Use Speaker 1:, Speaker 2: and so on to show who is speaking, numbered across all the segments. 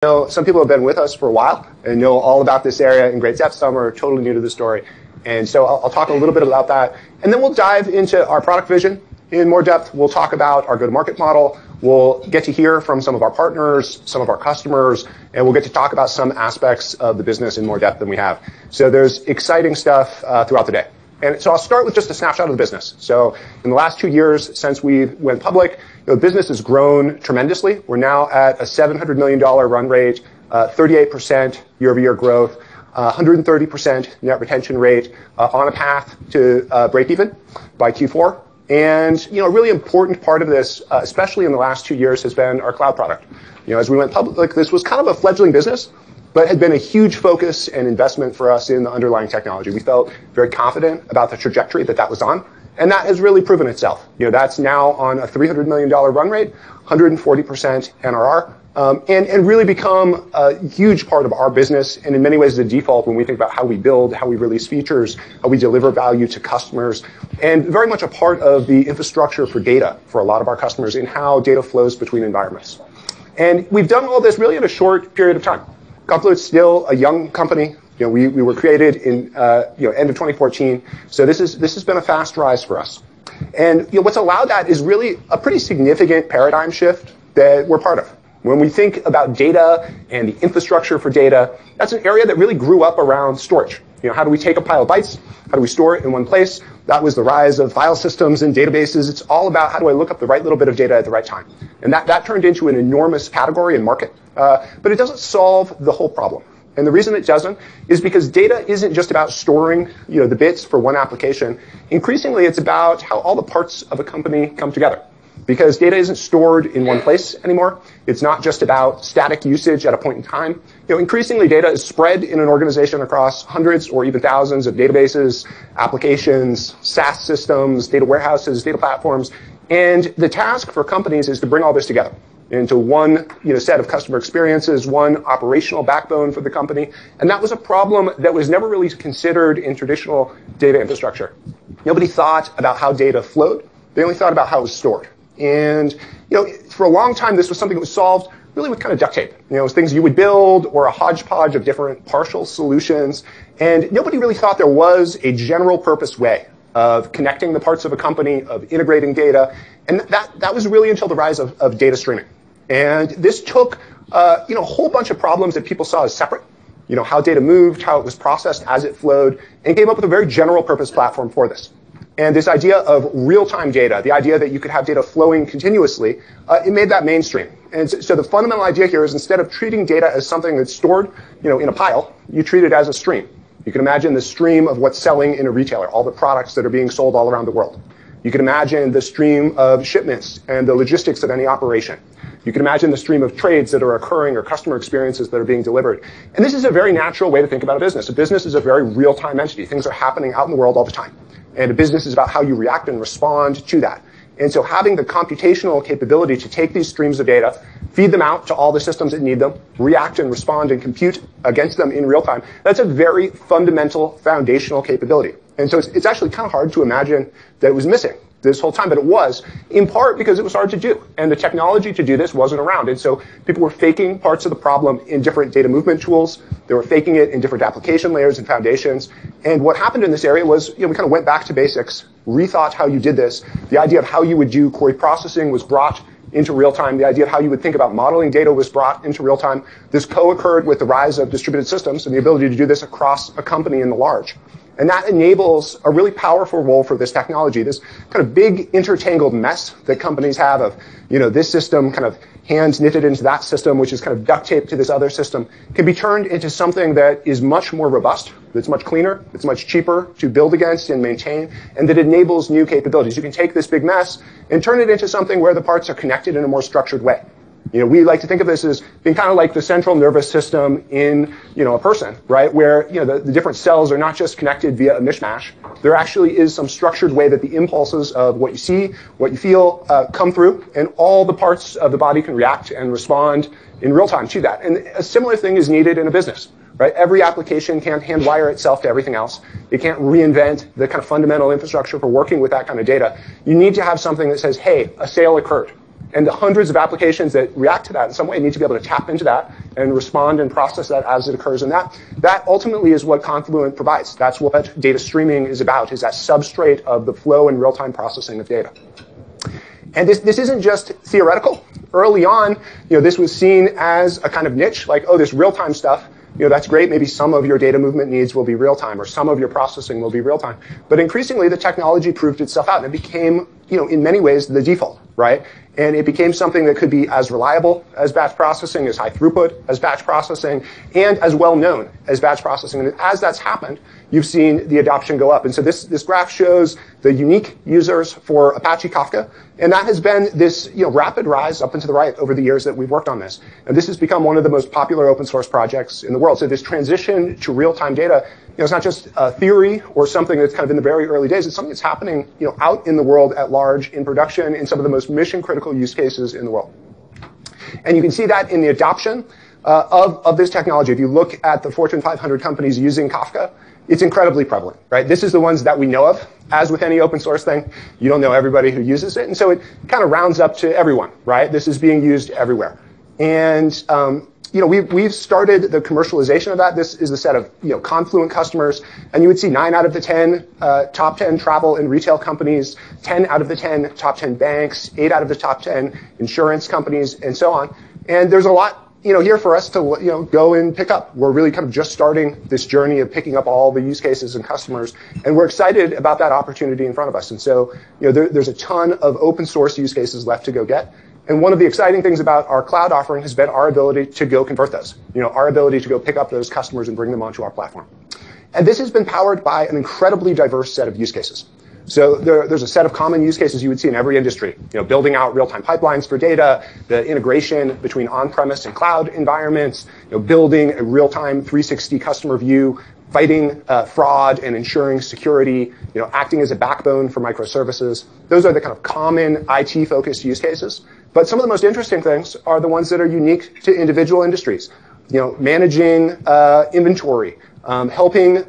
Speaker 1: know some people have been with us for a while and know all about this area in great depth. Some are totally new to the story. And so I'll talk a little bit about that. And then we'll dive into our product vision in more depth. We'll talk about our go-to-market model. We'll get to hear from some of our partners, some of our customers, and we'll get to talk about some aspects of the business in more depth than we have. So there's exciting stuff throughout the day. And so I'll start with just a snapshot of the business. So in the last 2 years since we went public, the business has grown tremendously. We're now at a $700 million run rate, 38% year-over-year growth, 130% net retention rate, on a path to break even by Q4. And a really important part of this, especially in the last 2 years, has been our cloud product. As we went public, this was kind of a fledgling business, but had been a huge focus and investment for us in the underlying technology. We felt very confident about the trajectory that was on, and that has really proven itself. That's now on a $300 million run rate, 140% NRR, and really become a huge part of our business, and in many ways the default when we think about how we build, how we release features, how we deliver value to customers, and very much a part of the infrastructure for data for a lot of our customers in how data flows between environments. And we've done all this really in a short period of time. Confluent's still a young company. We were created in end of 2014. So this has been a fast rise for us. And what's allowed that is really a pretty significant paradigm shift that we're part of. When we think about data and the infrastructure for data, that's an area that really grew up around storage. How do we take a pile of bytes? How do we store it in one place? That was the rise of file systems and databases. It's all about how do I look up the right little bit of data at the right time. And that turned into an enormous category and market. But it doesn't solve the whole problem. And the reason it doesn't is because data isn't just about storing the bits for one application. Increasingly, it's about how all the parts of a company come together. Because data isn't stored in one place anymore. It's not just about static usage at a point in time. Increasingly, data is spread in an organization across hundreds or even thousands of databases, applications, SaaS systems, data warehouses, data platforms. And the task for companies is to bring all this together into one set of customer experiences, one operational backbone for the company. And that was a problem that was never really considered in traditional data infrastructure. Nobody thought about how data flowed. They only thought about how it was stored. And, for a long time, this was something that was solved really with kind of duct tape. It was things you would build or a hodgepodge of different partial solutions. And nobody really thought there was a general purpose way of connecting the parts of a company, of integrating data. And that was really until the rise of data streaming. And this took, a whole bunch of problems that people saw as separate. How data moved, how it was processed as it flowed, and came up with a very general purpose platform for this. And this idea of real-time data, the idea that you could have data flowing continuously, it made that mainstream. And so the fundamental idea here is instead of treating data as something that's stored, in a pile, you treat it as a stream. You can imagine the stream of what's selling in a retailer, all the products that are being sold all around the world. You can imagine the stream of shipments and the logistics of any operation. You can imagine the stream of trades that are occurring or customer experiences that are being delivered. And this is a very natural way to think about a business. A business is a very real-time entity. Things are happening out in the world all the time. And a business is about how you react and respond to that. And so having the computational capability to take these streams of data, feed them out to all the systems that need them, react and respond and compute against them in real time, that's a very fundamental foundational capability. And so it's actually kind of hard to imagine that it was missing this whole time, but it was, in part because it was hard to do. And the technology to do this wasn't around. And so people were faking parts of the problem in different data movement tools. They were faking it in different application layers and foundations. And what happened in this area was, we kind of went back to basics, rethought how you did this. The idea of how you would do query processing was brought into real time. The idea of how you would think about modeling data was brought into real time. This co-occurred with the rise of distributed systems and the ability to do this across a company in the large. And that enables a really powerful role for this technology, this kind of big intertangled mess that companies have of, this system kind of hand knitted into that system, which is kind of duct taped to this other system, can be turned into something that is much more robust, that's much cleaner, that's much cheaper to build against and maintain, and that enables new capabilities. You can take this big mess and turn it into something where the parts are connected in a more structured way. We like to think of this as being kind of like the central nervous system in, a person, right? Where, the different cells are not just connected via a mishmash. There actually is some structured way that the impulses of what you see, what you feel, come through, and all the parts of the body can react and respond in real time to that. And a similar thing is needed in a business, right? Every application can't hand wire itself to everything else. It can't reinvent the kind of fundamental infrastructure for working with that kind of data. You need to have something that says, hey, a sale occurred. And the hundreds of applications that react to that in some way need to be able to tap into that and respond and process that as it occurs in that. That ultimately is what Confluent provides. That's what data streaming is about, is that substrate of the flow and real-time processing of data. And this isn't just theoretical. Early on, this was seen as a kind of niche, like, oh, this real-time stuff, that's great. Maybe some of your data movement needs will be real-time, or some of your processing will be real-time. But increasingly, the technology proved itself out, and it became, in many ways, the default, right? And it became something that could be as reliable as batch processing, as high throughput as batch processing, and as well known as batch processing. And as that's happened, you've seen the adoption go up. And so this graph shows the unique users for Apache Kafka. And that has been this rapid rise up and to the right over the years that we've worked on this. And this has become one of the most popular open source projects in the world. So this transition to real-time data, it's not just a theory or something that's kind of in the very early days. It's something that's happening out in the world at large, in production, in some of the most mission-critical use cases in the world. And you can see that in the adoption of this technology. If you look at the Fortune 500 companies using Kafka, it's incredibly prevalent, right? This is the ones that we know of. As with any open source thing, you don't know everybody who uses it. And so it kind of rounds up to everyone, right? This is being used everywhere. And, we've started the commercialization of that. This is a set of, Confluent customers. And you would see 9 out of the 10 top 10 travel and retail companies, 10 out of the 10 top 10 banks, 8 out of the top 10 insurance companies, and so on. And there's a lot here for us to, go and pick up. We're really kind of just starting this journey of picking up all the use cases and customers, and we're excited about that opportunity in front of us. And so, there's a ton of open source use cases left to go get. And one of the exciting things about our cloud offering has been our ability to go convert those, our ability to go pick up those customers and bring them onto our platform. And this has been powered by an incredibly diverse set of use cases. So there's a set of common use cases you would see in every industry, building out real-time pipelines for data, the integration between on-premise and cloud environments, building a real-time 360 customer view, fighting fraud and ensuring security, acting as a backbone for microservices. Those are the kind of common IT-focused use cases. But some of the most interesting things are the ones that are unique to individual industries. Managing inventory, helping,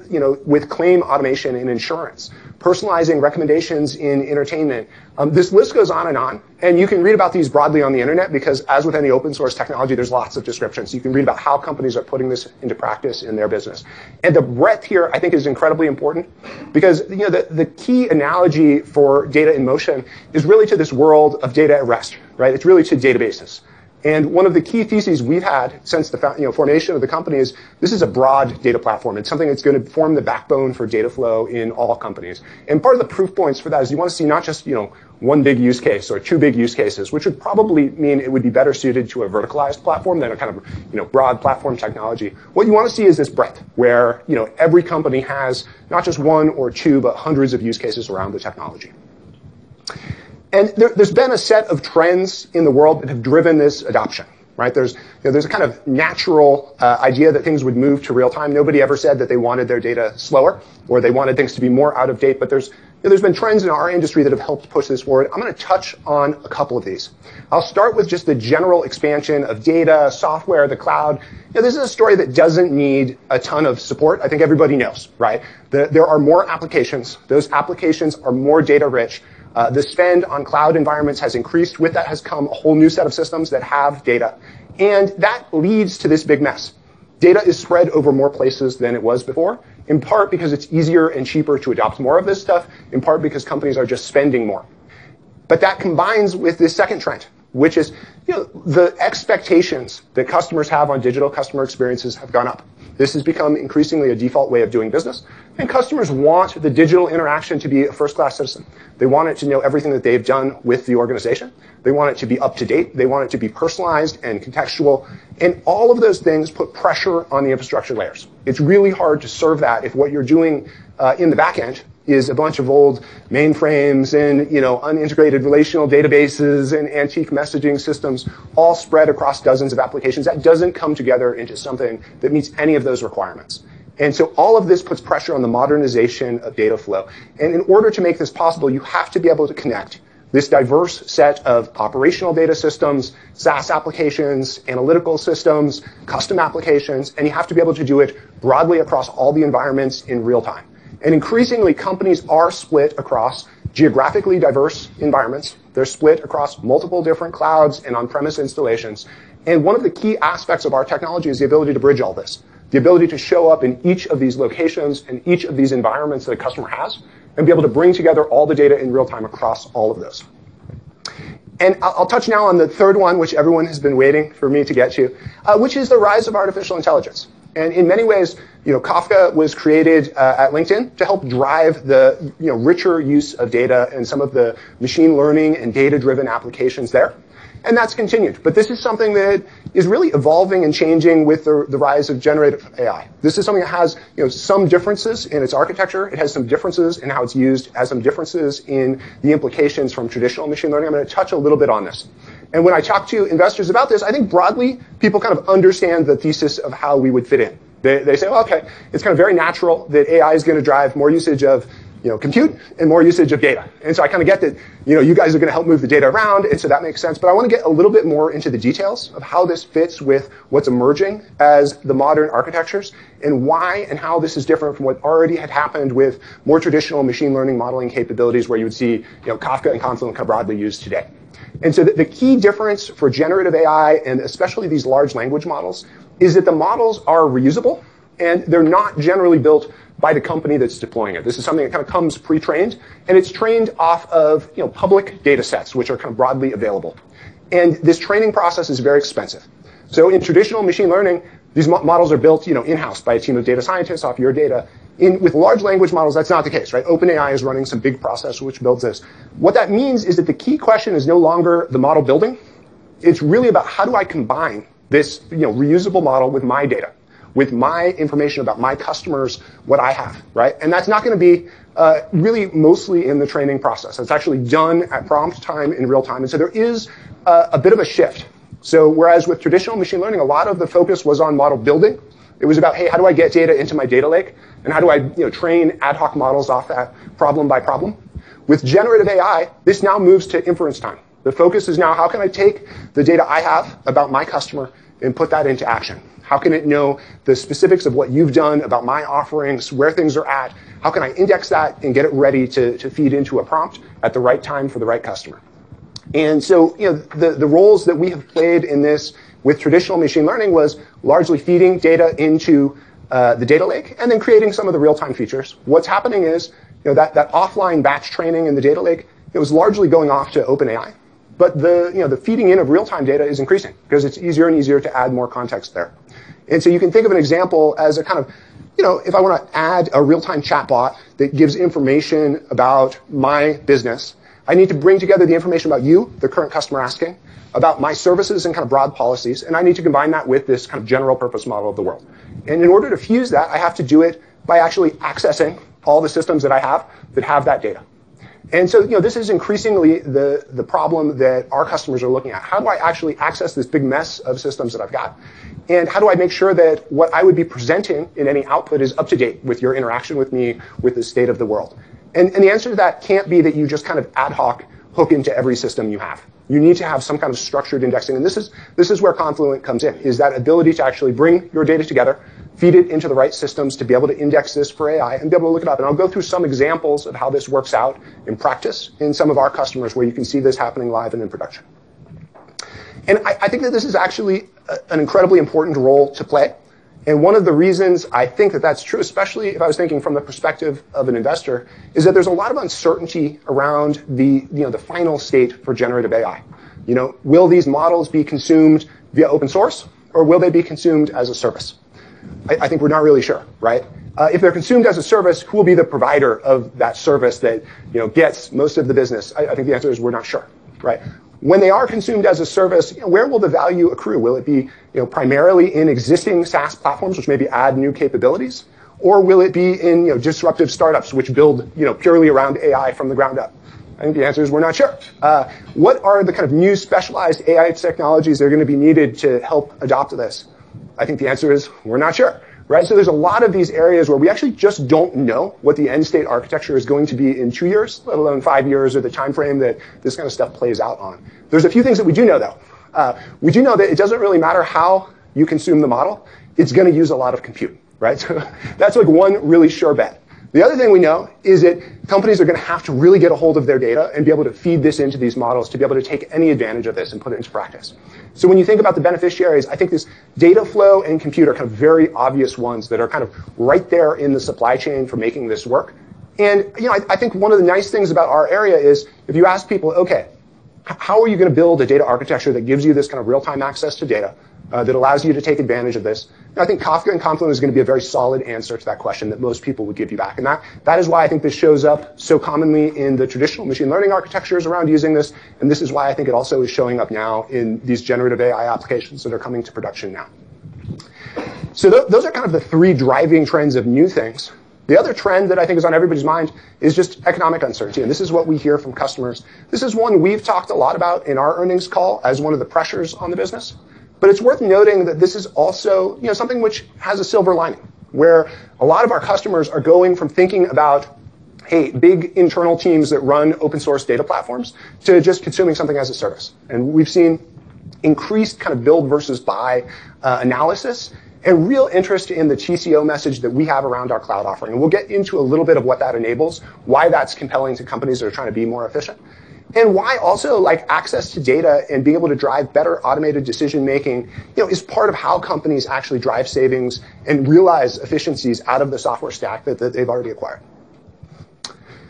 Speaker 1: with claim automation in insurance, personalizing recommendations in entertainment. This list goes on, and you can read about these broadly on the internet because, as with any open source technology, there's lots of descriptions. You can read about how companies are putting this into practice in their business. And the breadth here, I think, is incredibly important because, the key analogy for data in motion is really to this world of data at rest, right? It's really to databases. And one of the key theses we've had since the formation of the company is this is a broad data platform. It's something that's going to form the backbone for data flow in all companies. And part of the proof points for that is you want to see not just one big use case or 2 big use cases, which would probably mean it would be better suited to a verticalized platform than a kind of broad platform technology. What you want to see is this breadth where every company has not just 1 or 2 but hundreds of use cases around the technology. And there's been a set of trends in the world that have driven this adoption, right? There's a kind of natural idea that things would move to real time. Nobody ever said that they wanted their data slower or they wanted things to be more out of date, but there's been trends in our industry that have helped push this forward. I'm going to touch on a couple of these. I'll start with just the general expansion of data, software, the cloud. This is a story that doesn't need a ton of support. I think everybody knows, right? There are more applications. Those applications are more data rich. The spend on cloud environments has increased. With that has come a whole new set of systems that have data. And that leads to this big mess. Data is spread over more places than it was before, in part because it's easier and cheaper to adopt more of this stuff, in part because companies are just spending more. But that combines with this second trend, which is the expectations that customers have on digital customer experiences have gone up. This has become increasingly a default way of doing business. And customers want the digital interaction to be a first-class citizen. They want it to know everything that they've done with the organization. They want it to be up to date. They want it to be personalized and contextual. And all of those things put pressure on the infrastructure layers. It's really hard to serve that if what you're doing in the back end is a bunch of old mainframes and unintegrated relational databases and antique messaging systems all spread across dozens of applications. That doesn't come together into something that meets any of those requirements. And so all of this puts pressure on the modernization of data flow. And in order to make this possible, you have to be able to connect this diverse set of operational data systems, SaaS applications, analytical systems, custom applications, and you have to be able to do it broadly across all the environments in real time. And increasingly, companies are split across geographically diverse environments. They're split across multiple different clouds and on-premise installations. And one of the key aspects of our technology is the ability to bridge all this, the ability to show up in each of these locations and each of these environments that a customer has, and be able to bring together all the data in real time across all of those. And I'll touch now on the third one, which everyone has been waiting for me to get to, which is the rise of artificial intelligence. And in many ways, Kafka was created at LinkedIn to help drive the richer use of data and some of the machine learning and data-driven applications there. And that's continued. But this is something that is really evolving and changing with the rise of generative AI. This is something that has some differences in its architecture. It has some differences in how it's used, has some differences in the implications from traditional machine learning. I'm going to touch a little bit on this. And when I talk to investors about this, I think broadly, people kind of understand the thesis of how we would fit in. They say, well, okay, it's kind of very natural that AI is going to drive more usage of compute and more usage of data. And so I kind of get that, you guys are going to help move the data around, and so that makes sense. But I want to get a little bit more into the details of how this fits with what's emerging as the modern architectures and why and how this is different from what already had happened with more traditional machine learning modeling capabilities where you would see, Kafka and Confluent kind of broadly used today. And so the key difference for generative AI and especially these large language models is that the models are reusable and they're not generally built by the company that's deploying it. This is something that kind of comes pre-trained, and it's trained off of public data sets, which are kind of broadly available. And this training process is very expensive. So in traditional machine learning, these models are built in-house by a team of data scientists off your data. With large language models, that's not the case, right? OpenAI is running some big process which builds this. What that means is that the key question is no longer the model building. It's really about how do I combine this reusable model with my data, with my information about my customers, what I have, right? And that's not going to be really mostly in the training process. It's actually done at prompt time in real time. And so there is a bit of a shift. So whereas with traditional machine learning, a lot of the focus was on model building. It was about, hey, how do I get data into my data lake? And how do I train ad hoc models off that problem by problem? With generative AI, this now moves to inference time. The focus is now, how can I take the data I have about my customer and put that into action? How can it know the specifics of what you've done about my offerings, where things are at? How can I index that and get it ready to feed into a prompt at the right time for the right customer? And so, the roles that we have played in this with traditional machine learning was largely feeding data into the data lake and then creating some of the real-time features. What's happening is, that offline batch training in the data lake, it was largely going off to OpenAI. But the feeding in of real-time data is increasing because it's easier and easier to add more context there. And so you can think of an example as a kind of, if I want to add a real-time chatbot that gives information about my business, I need to bring together the information about you, the current customer asking, about my services and kind of broad policies, and I need to combine that with this kind of general purpose model of the world. And in order to fuse that, I have to do it by actually accessing all the systems that I have that data. And so, this is increasingly the problem that our customers are looking at. How do I actually access this big mess of systems that I've got? And how do I make sure that what I would be presenting in any output is up to date with your interaction with me, with the state of the world? And the answer to that can't be that you just kind of ad hoc hook into every system you have. You need to have some kind of structured indexing. And this is where Confluent comes in, is that ability to actually bring your data together, feed it into the right systems to be able to index this for AI and be able to look it up. And I'll go through some examples of how this works out in practice in some of our customers where you can see this happening live and in production. And I think that this is actually an incredibly important role to play. And one of the reasons I think that that's true, especially if I was thinking from the perspective of an investor, is that there's a lot of uncertainty around the final state for generative AI. Will these models be consumed via open source, or will they be consumed as a service? I think we're not really sure, right? If they're consumed as a service, who will be the provider of that service that gets most of the business? I think the answer is we're not sure, right? When they are consumed as a service, where will the value accrue? Will it be primarily in existing SaaS platforms, which maybe add new capabilities? Or will it be in disruptive startups, which build purely around AI from the ground up? I think the answer is we're not sure. What are the kind of new specialized AI technologies that are going to be needed to help adopt this? I think the answer is we're not sure. Right? So there's a lot of these areas where we actually just don't know what the end state architecture is going to be in 2 years, let alone 5 years, or the time frame that this kind of stuff plays out on. There's a few things that we do know, though. We do know that it doesn't really matter how you consume the model. It's going to use a lot of compute, right? So that's like one really sure bet. The other thing we know is that companies are going to have to really get a hold of their data and be able to feed this into these models to be able to take any advantage of this and put it into practice. So when you think about the beneficiaries, I think this data flow and compute are kind of very obvious ones that are kind of right there in the supply chain for making this work. And I think one of the nice things about our area is if you ask people, okay, how are you going to build a data architecture that gives you this kind of real-time access to data that allows you to take advantage of this? I think Kafka and Confluent is going to be a very solid answer to that question that most people would give you back. And that is why I think this shows up so commonly in the traditional machine learning architectures around using this. And this is why I think it also is showing up now in these generative AI applications that are coming to production now. So those are kind of the three driving trends of new things. The other trend that I think is on everybody's mind is just economic uncertainty. And this is what we hear from customers. This is one we've talked a lot about in our earnings call as one of the pressures on the business. But it's worth noting that this is also something which has a silver lining, where a lot of our customers are going from thinking about, hey, big internal teams that run open source data platforms to just consuming something as a service. And we've seen increased kind of build versus buy analysis and real interest in the TCO message that we have around our cloud offering. And we'll get into a little bit of what that enables, why that's compelling to companies that are trying to be more efficient, and why also access to data and being able to drive better automated decision making is part of how companies actually drive savings and realize efficiencies out of the software stack that they've already acquired.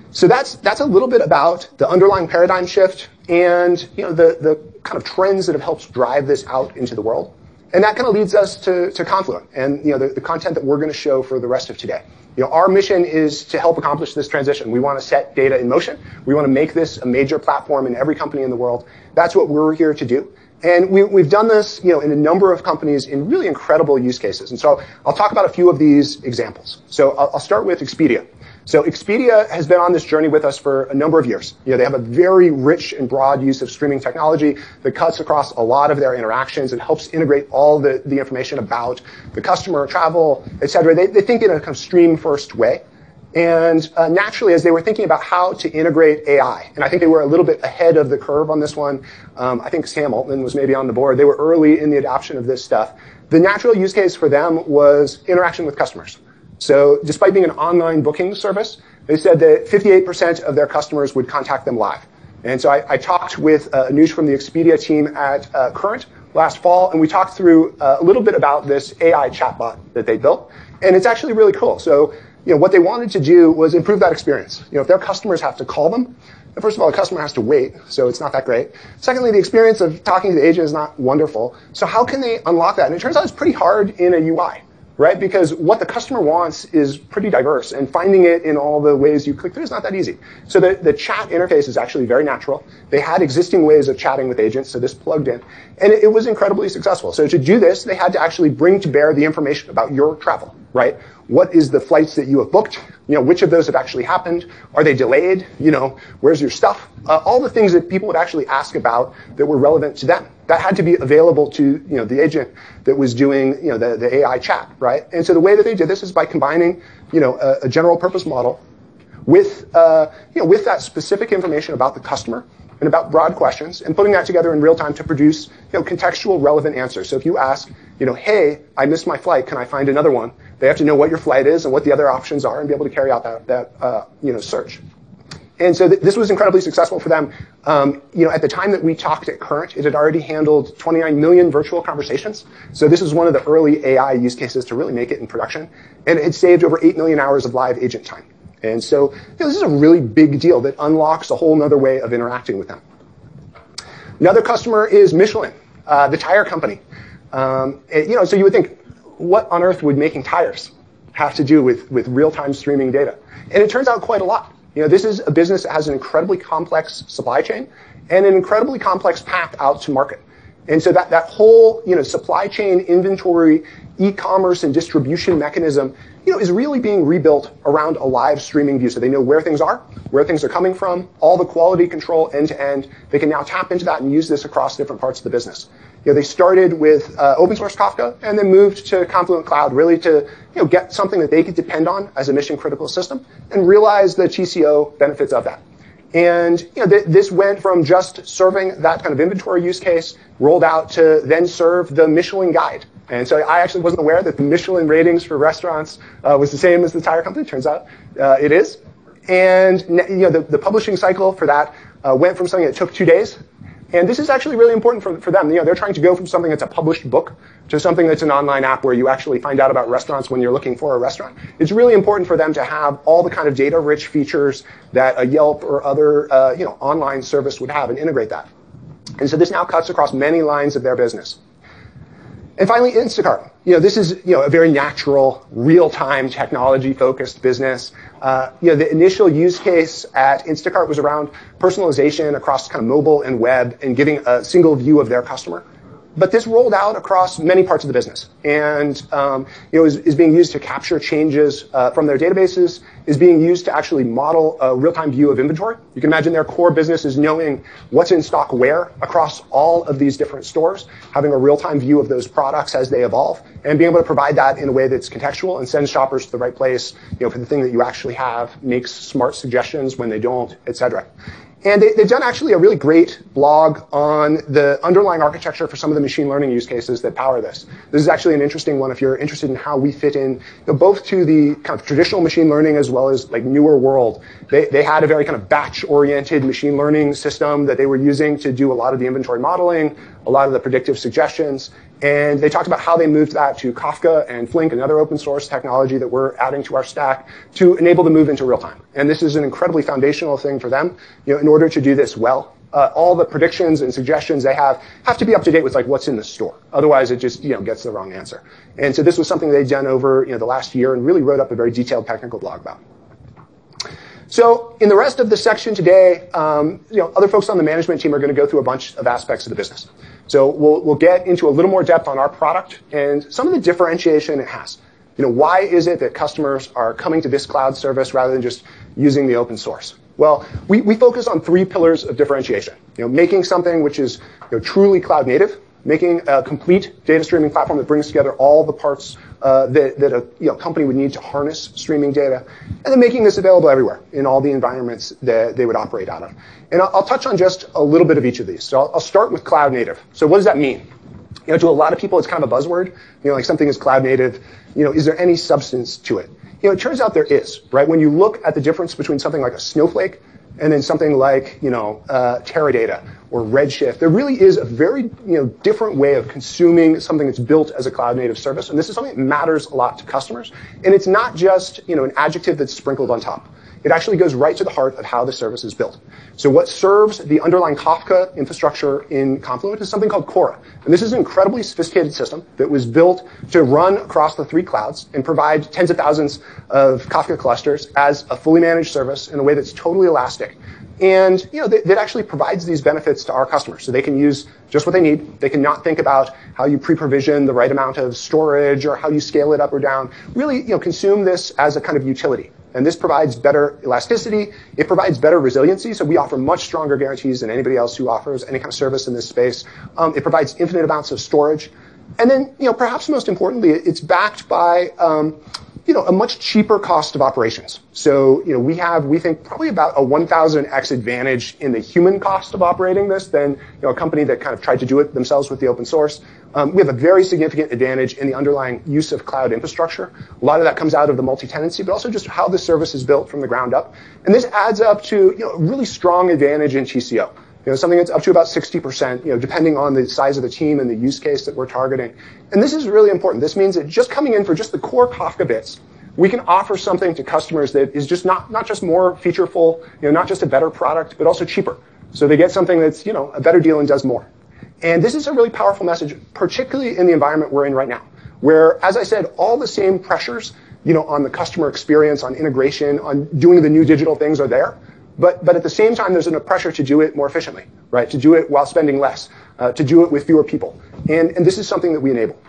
Speaker 1: So that's a little bit about the underlying paradigm shift and the kind of trends that have helped drive this out into the world. And that kind of leads us to Confluent and the content that we're going to show for the rest of today. Our mission is to help accomplish this transition. We want to set data in motion. We want to make this a major platform in every company in the world. That's what we're here to do. And we've done this in a number of companies in really incredible use cases. And so I'll talk about a few of these examples. So I'll start with Expedia. So Expedia has been on this journey with us for a number of years. They have a very rich and broad use of streaming technology that cuts across a lot of their interactions and helps integrate all the information about the customer, travel, et cetera. They think in a kind of stream-first way. And naturally, as they were thinking about how to integrate AI, and I think they were a little bit ahead of the curve on this one. I think Sam Altman was maybe on the board. They were early in the adoption of this stuff. The natural use case for them was interaction with customers. So despite being an online booking service, they said that 58% of their customers would contact them live. And so I talked with Anush from the Expedia team at Current last fall, and we talked through a little bit about this AI chatbot that they built. And it's actually really cool. So what they wanted to do was improve that experience. If their customers have to call them, first of all, the customer has to wait, so it's not that great. Secondly, the experience of talking to the agent is not wonderful. So how can they unlock that? And it turns out it's pretty hard in a UI. Right? Because what the customer wants is pretty diverse, and finding it in all the ways you click through is not that easy. So the chat interface is actually very natural. They had existing ways of chatting with agents, so this plugged in. And it was incredibly successful. So to do this, they had to actually bring to bear the information about your travel, right? What is the flights that you have booked? Which of those have actually happened? Are they delayed? Where's your stuff? All the things that people would actually ask about that were relevant to them. That had to be available to the agent that was doing the AI chat, right? And so the way that they did this is by combining a general purpose model with with that specific information about the customer and about broad questions, and putting that together in real time to produce contextual relevant answers. So if you ask hey, I missed my flight, can I find another one? They have to know what your flight is and what the other options are and be able to carry out that search. And so this was incredibly successful for them. At the time that we talked at Current, it had already handled 29 million virtual conversations. So this is one of the early AI use cases to really make it in production. And it saved over 8 million hours of live agent time. And so this is a really big deal that unlocks a whole other way of interacting with them. Another customer is Michelin, the tire company. So you would think, what on earth would making tires have to do with real-time streaming data? And it turns out quite a lot. This is a business that has an incredibly complex supply chain and an incredibly complex path out to market. And so that whole supply chain, inventory, e-commerce, and distribution mechanism is really being rebuilt around a live streaming view. So they know where things are coming from, all the quality control end to end. They can now tap into that and use this across different parts of the business. They started with open source Kafka and then moved to Confluent Cloud, really to get something that they could depend on as a mission critical system and realize the TCO benefits of that. And this went from just serving that kind of inventory use case, rolled out to then serve the Michelin guide And so I actually wasn't aware that the Michelin ratings for restaurants was the same as the tire company. Turns out it is. And the publishing cycle for that went from something that took 2 days. And this is actually really important for them. They're trying to go from something that's a published book to something that's an online app where you actually find out about restaurants when you're looking for a restaurant. It's really important for them to have all the kind of data-rich features that a Yelp or other online service would have and integrate that. And so this now cuts across many lines of their business. And finally, Instacart. This is a very natural, real-time, technology-focused business. The initial use case at Instacart was around personalization across kind of mobile and web and giving a single view of their customer. But this rolled out across many parts of the business, and is being used to capture changes from their databases, is being used to actually model a real-time view of inventory. You can imagine their core business is knowing what's in stock where across all of these different stores, having a real-time view of those products as they evolve, and being able to provide that in a way that's contextual and sends shoppers to the right place for the thing that you actually have, makes smart suggestions when they don't, et cetera. And they've done actually a really great blog on the underlying architecture for some of the machine learning use cases that power this. This is actually an interesting one if you're interested in how we fit in both to the kind of traditional machine learning as well as like newer world. They had a very kind of batch-oriented machine learning system that they were using to do a lot of the inventory modeling, a lot of the predictive suggestions. And they talked about how they moved that to Kafka and Flink, another open source technology that we're adding to our stack to enable the move into real time. And this is an incredibly foundational thing for them. In order to do this well, all the predictions and suggestions they have to be up to date with like what's in the store. Otherwise, it just gets the wrong answer. And so this was something they'd done over the last year and really wrote up a very detailed technical blog about. So in the rest of the section today, other folks on the management team are going to go through a bunch of aspects of the business. So we'll get into a little more depth on our product and some of the differentiation it has. Why is it that customers are coming to this cloud service rather than just using the open source? Well, we focus on 3 pillars of differentiation. Making something which is truly cloud native, making a complete data streaming platform that brings together all the parts that a company would need to harness streaming data, and then making this available everywhere in all the environments that they would operate out of. And I'll touch on just a little bit of each of these. So I'll start with cloud native. So what does that mean? To a lot of people, it's kind of a buzzword. Like something is cloud native. Is there any substance to it? It turns out there is, right? When you look at the difference between something like a Snowflake and then something like, Teradata or Redshift, there really is a very, different way of consuming something that's built as a cloud-native service. And this is something that matters a lot to customers. And it's not just, an adjective that's sprinkled on top. It actually goes right to the heart of how the service is built. So what serves the underlying Kafka infrastructure in Confluent is something called Kora. And this is an incredibly sophisticated system that was built to run across the 3 clouds and provide tens of thousands of Kafka clusters as a fully managed service in a way that's totally elastic. And that actually provides these benefits to our customers. So they can use just what they need. They can not think about how you pre-provision the right amount of storage or how you scale it up or down. Really, consume this as a kind of utility. And this provides better elasticity. It provides better resiliency. So we offer much stronger guarantees than anybody else who offers any kind of service in this space. It provides infinite amounts of storage. And then, perhaps most importantly, it's backed by a much cheaper cost of operations. So, we think probably about a 1,000x advantage in the human cost of operating this than, a company that kind of tried to do it themselves with the open source. We have a very significant advantage in the underlying use of cloud infrastructure. A lot of that comes out of the multi-tenancy, but also just how the service is built from the ground up. And this adds up to, a really strong advantage in TCO. Something that's up to about 60%, depending on the size of the team and the use case that we're targeting. And this is really important. This means that just coming in for just the core Kafka bits, we can offer something to customers that is just not just more featureful, not just a better product, but also cheaper. So they get something that's, a better deal and does more. And this is a really powerful message, particularly in the environment we're in right now, where, as I said, all the same pressures, on the customer experience, on integration, on doing the new digital things are there. But at the same time, there's a pressure to do it more efficiently, right? To do it while spending less, to do it with fewer people. And this is something that we enable.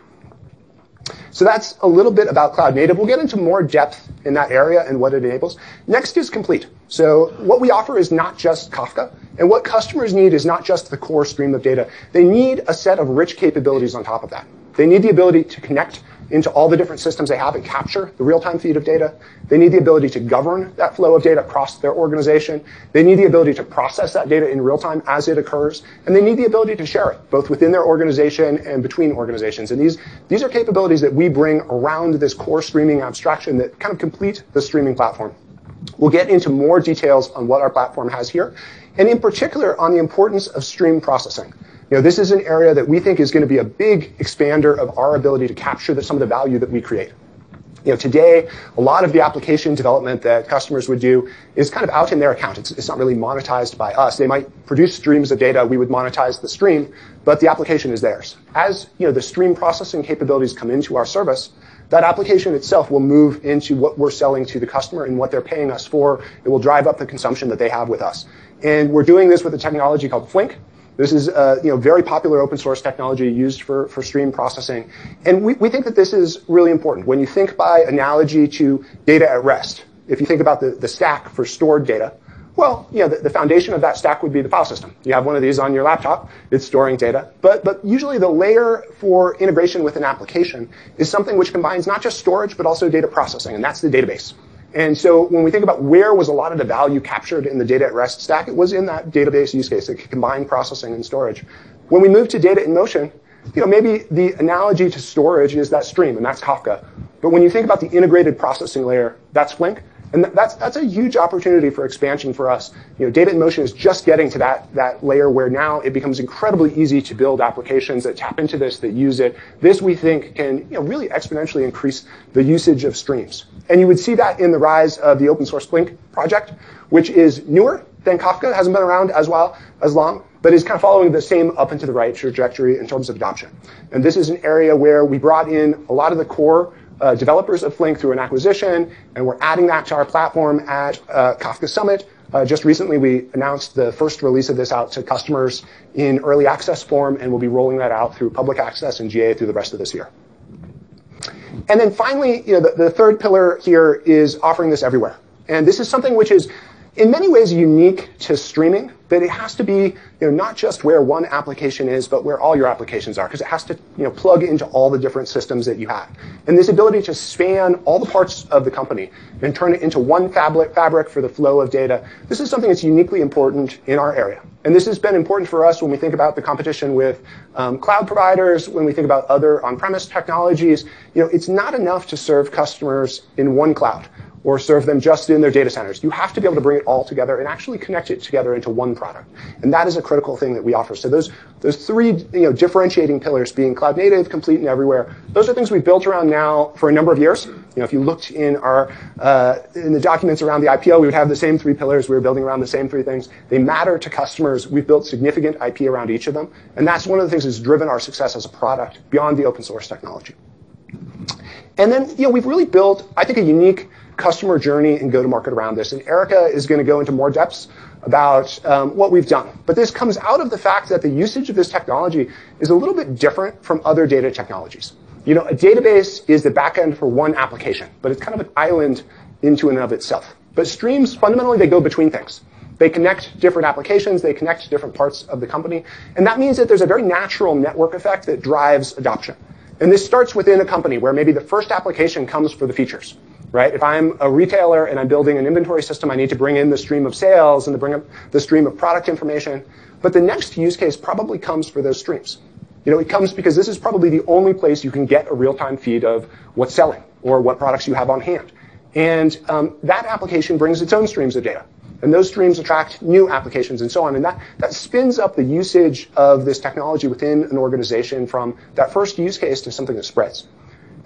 Speaker 1: So that's a little bit about cloud native. We'll get into more depth in that area and what it enables. Next is complete. So what we offer is not just Kafka. And what customers need is not just the core stream of data. They need a set of rich capabilities on top of that. They need the ability to connect, into all the different systems they have and capture the real-time feed of data. They need the ability to govern that flow of data across their organization. They need the ability to process that data in real time as it occurs. And they need the ability to share it, both within their organization and between organizations. And these are capabilities that we bring around this core streaming abstraction that kind of complete the streaming platform. We'll get into more details on what our platform has here, and in particular on the importance of stream processing. This is an area that we think is going to be a big expander of our ability to capture some of the value that we create. Today, a lot of the application development that customers would do is kind of out in their account. It's not really monetized by us. They might produce streams of data. We would monetize the stream, but the application is theirs. As the stream processing capabilities come into our service, that application itself will move into what we're selling to the customer and what they're paying us for. It will drive up the consumption that they have with us. And we're doing this with a technology called Flink. This is very popular open source technology used for stream processing. And we think that this is really important. When you think by analogy to data at rest, if you think about the stack for stored data, well, the foundation of that stack would be the file system. You have one of these on your laptop. It's storing data. But usually the layer for integration with an application is something which combines not just storage, but also data processing, and that's the database. And so when we think about where was a lot of the value captured in the data at rest stack, it was in that database use case that could combine processing and storage. When we move to data in motion, maybe the analogy to storage is that stream, and that's Kafka. But when you think about the integrated processing layer, that's Flink. And that's a huge opportunity for expansion for us. Data in motion is just getting to that layer where now it becomes incredibly easy to build applications that tap into this, that use it. This, we think, can really exponentially increase the usage of streams. And you would see that in the rise of the open source Flink project, which is newer than Kafka, hasn't been around as long, but is kind of following the same up and to the right trajectory in terms of adoption. And this is an area where we brought in a lot of the core developers of Flink through an acquisition, and we're adding that to our platform at Kafka Summit. Just recently, we announced the first release of this out to customers in early access form, and we'll be rolling that out through public access and GA through the rest of this year. And then finally, the third pillar here is offering this everywhere. And this is something which is in many ways unique to streaming, but it has to be not just where one application is, but where all your applications are, because it has to plug into all the different systems that you have. And this ability to span all the parts of the company and turn it into one fabric for the flow of data, this is something that's uniquely important in our area. And this has been important for us when we think about the competition with cloud providers, when we think about other on-premise technologies. It's not enough to serve customers in one cloud or serve them just in their data centers. You have to be able to bring it all together and actually connect it together into one product. And that is a critical thing that we offer. So those three differentiating pillars being cloud native, complete, and everywhere, those are things we've built around now for a number of years. If you looked in the documents around the IPO, we would have the same three pillars. We were building around the same three things. They matter to customers. We've built significant IP around each of them. And that's one of the things that's driven our success as a product beyond the open source technology. And then, we've really built, I think, a unique customer journey and go-to-market around this. And Erica is going to go into more depths about what we've done. But this comes out of the fact that the usage of this technology is a little bit different from other data technologies. A database is the backend for one application, but it's kind of an island into and of itself. But streams, fundamentally, they go between things. They connect different applications. They connect different parts of the company. And that means that there's a very natural network effect that drives adoption. And this starts within a company where maybe the first application comes for the features, right? If I'm a retailer and I'm building an inventory system, I need to bring in the stream of sales and to bring up the stream of product information. But the next use case probably comes for those streams. It comes because this is probably the only place you can get a real-time feed of what's selling or what products you have on hand. And that application brings its own streams of data. And those streams attract new applications and so on. And that spins up the usage of this technology within an organization from that first use case to something that spreads.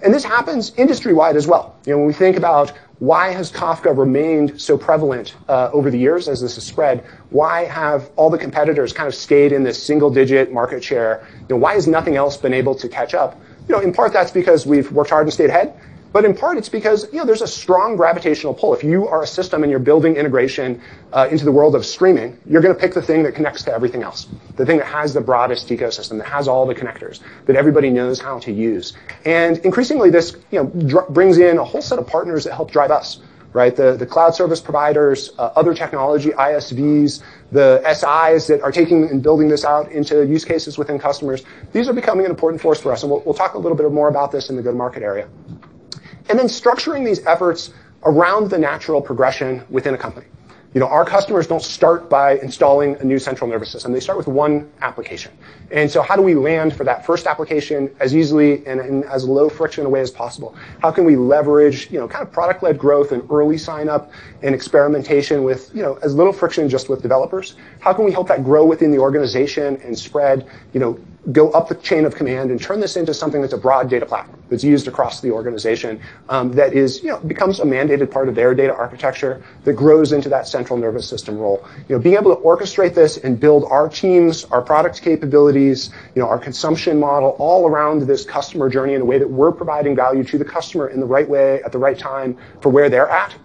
Speaker 1: And this happens industry-wide as well. When we think about why has Kafka remained so prevalent over the years as this has spread, why have all the competitors kind of stayed in this single-digit market share? Why has nothing else been able to catch up? In part, that's because we've worked hard and stayed ahead. But in part, it's because there's a strong gravitational pull. If you are a system and you're building integration into the world of streaming, you're going to pick the thing that connects to everything else, the thing that has the broadest ecosystem, that has all the connectors, that everybody knows how to use. And increasingly, this brings in a whole set of partners that help drive us. right? The cloud service providers, other technology, ISVs, the SIs that are taking and building this out into use cases within customers. These are becoming an important force for us, and we'll talk a little bit more about this in the go-to-market area. And then structuring these efforts around the natural progression within a company. Our customers don't start by installing a new central nervous system. They start with one application. And so how do we land for that first application as easily and in as low friction a way as possible? How can we leverage, kind of product-led growth and early sign-up and experimentation with, as little friction just with developers? How can we help that grow within the organization and spread, go up the chain of command and turn this into something that's a broad data platform that's used across the organization, that is, becomes a mandated part of their data architecture that grows into that central nervous system role. Being able to orchestrate this and build our teams, our product capabilities, our consumption model all around this customer journey in a way that we're providing value to the customer in the right way at the right time for where they're at.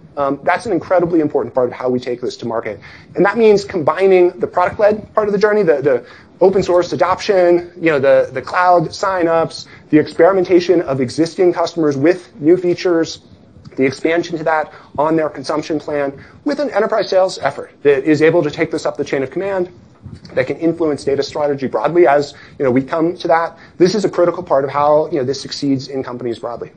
Speaker 1: That's an incredibly important part of how we take this to market. And that means combining the product-led part of the journey, the open source adoption, the cloud signups, the experimentation of existing customers with new features, the expansion to that on their consumption plan with an enterprise sales effort that is able to take this up the chain of command, that can influence data strategy broadly as we come to that. This is a critical part of how this succeeds in companies broadly.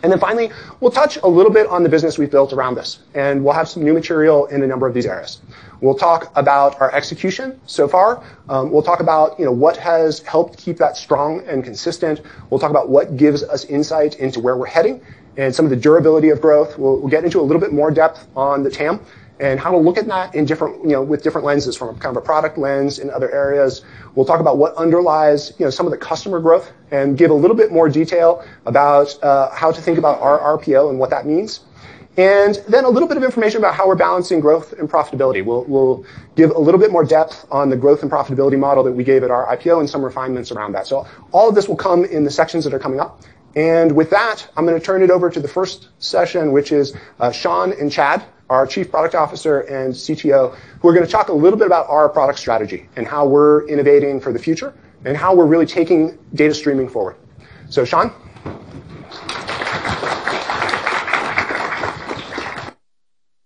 Speaker 1: And then finally, we'll touch a little bit on the business we've built around this, and we'll have some new material in a number of these areas. We'll talk about our execution so far. We'll talk about what has helped keep that strong and consistent. We'll talk about what gives us insight into where we're heading and some of the durability of growth. We'll get into a little bit more depth on the TAM and how to look at that in different, with different lenses, from kind of a product lens in other areas. We'll talk about what underlies, some of the customer growth and give a little bit more detail about how to think about our RPO and what that means. And then a little bit of information about how we're balancing growth and profitability. We'll give a little bit more depth on the growth and profitability model that we gave at our IPO and some refinements around that. So all of this will come in the sections that are coming up. And with that, I'm going to turn it over to the first session, which is Sean and Chad, our Chief Product Officer and CTO, who are going to talk a little bit about our product strategy and how we're innovating for the future and how we're really taking data streaming forward. So, Sean?